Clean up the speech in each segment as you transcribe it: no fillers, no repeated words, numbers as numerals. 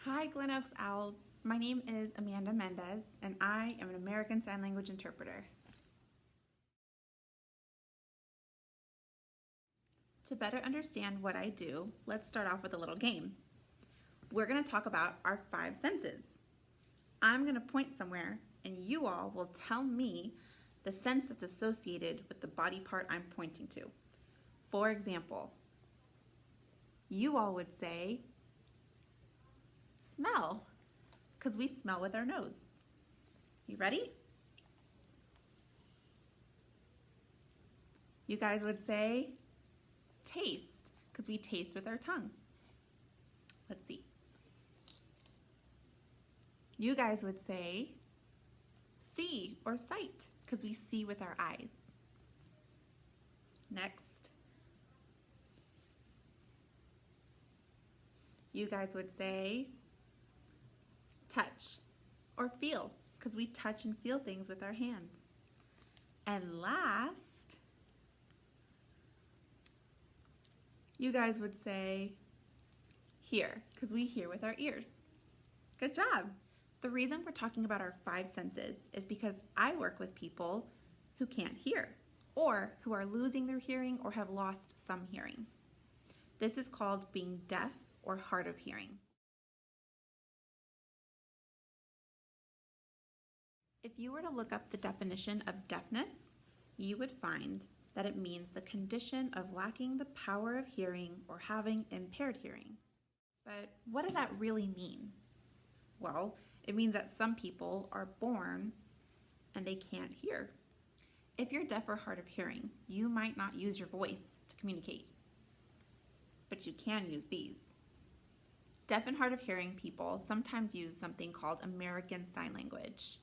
Hi, Glen Oaks Owls. My name is Amanda Mendez, and I am an American Sign Language interpreter. To better understand what I do, let's start off with a little game. We're going to talk about our 5 senses. I'm going to point somewhere, and you all will tell me the sense that's associated with the body part I'm pointing to. For example, you all would say, smell, because we smell with our nose. You ready? You guys would say taste, because we taste with our tongue. Let's see. You guys would say see or sight, because we see with our eyes. Next. You guys would say touch or feel, because we touch and feel things with our hands. And last, you guys would say hear, because we hear with our ears. Good job. The reason we're talking about our 5 senses is because I work with people who can't hear or who are losing their hearing or have lost some hearing. This is called being deaf or hard of hearing. If you were to look up the definition of deafness, you would find that it means the condition of lacking the power of hearing or having impaired hearing. But what does that really mean? Well, it means that some people are born and they can't hear. If you're deaf or hard of hearing, you might not use your voice to communicate, but you can use these. Deaf and hard of hearing people sometimes use something called American Sign Language.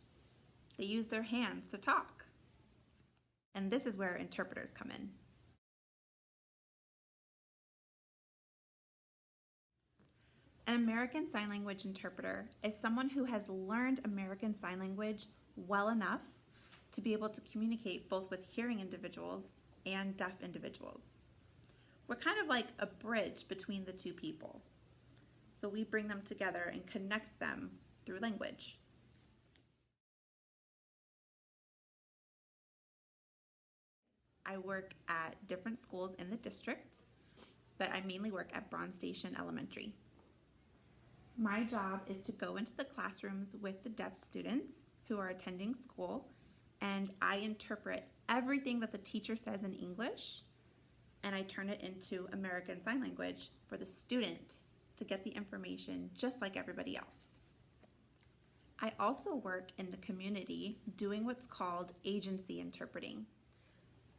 They use their hands to talk. And this is where interpreters come in. An American Sign Language interpreter is someone who has learned American Sign Language well enough to be able to communicate both with hearing individuals and deaf individuals. We're kind of like a bridge between the two people. So we bring them together and connect them through language. I work at different schools in the district, but I mainly work at Bronze Station Elementary. My job is to go into the classrooms with the deaf students who are attending school, and I interpret everything that the teacher says in English, and I turn it into American Sign Language for the student to get the information just like everybody else. I also work in the community doing what's called agency interpreting.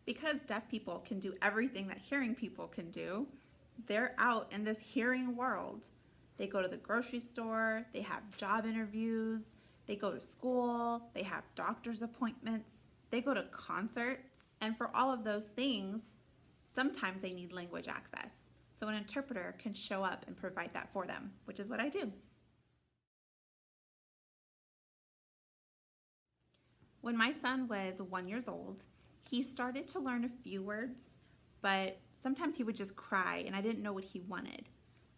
Because deaf people can do everything that hearing people can do, they're out in this hearing world. They go to the grocery store, they have job interviews, they go to school, they have doctor's appointments, they go to concerts, and for all of those things, sometimes they need language access. So an interpreter can show up and provide that for them, which is what I do. When my son was 1 year old, he started to learn a few words, but sometimes he would just cry and I didn't know what he wanted.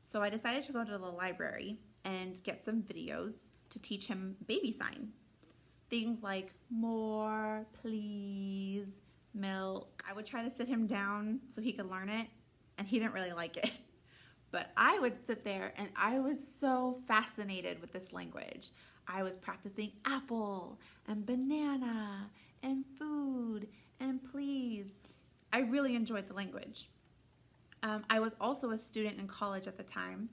So I decided to go to the library and get some videos to teach him baby sign. Things like more, please, milk. I would try to sit him down so he could learn it, and he didn't really like it. But I would sit there and I was so fascinated with this language. I was practicing apple and banana and food and please. I really enjoyed the language. I was also a student in college at the time,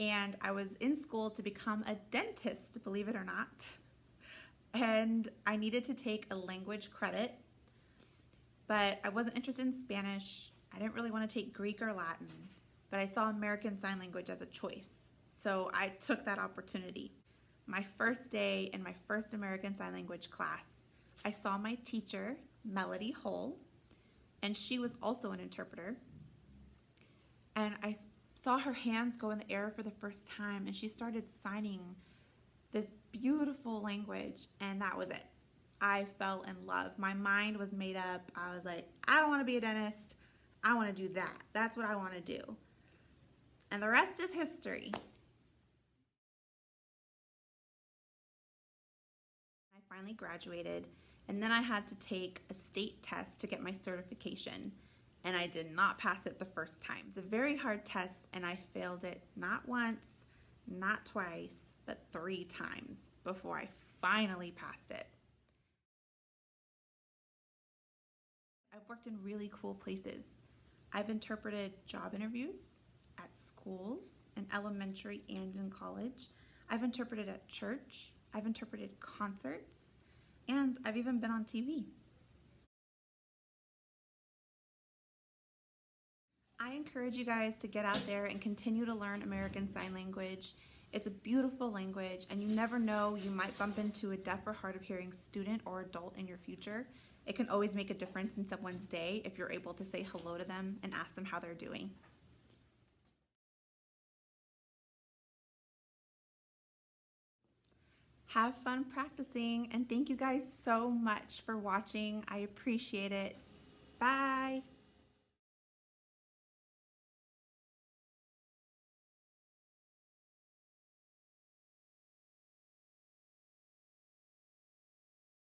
and I was in school to become a dentist, believe it or not. And I needed to take a language credit, but I wasn't interested in Spanish. I didn't really want to take Greek or Latin, but I saw American Sign Language as a choice. So I took that opportunity. My first day in my first American Sign Language class, I saw my teacher, Melody Hull, and she was also an interpreter. And I saw her hands go in the air for the first time, and she started signing this beautiful language, and that was it. I fell in love. My mind was made up. I was like, I don't want to be a dentist. I want to do that. That's what I want to do. And the rest is history. finally graduated, and then I had to take a state test to get my certification, and I did not pass it the first time. It's a very hard test, and I failed it not once, not twice, but 3 times before I finally passed it. I've worked in really cool places. I've interpreted job interviews at schools, in elementary and in college. I've interpreted at church. I've interpreted concerts, and I've even been on TV. I encourage you guys to get out there and continue to learn American Sign Language. It's a beautiful language, and you never know, you might bump into a deaf or hard of hearing student or adult in your future. It can always make a difference in someone's day if you're able to say hello to them and ask them how they're doing. Have fun practicing, and thank you guys so much for watching. I appreciate it. Bye.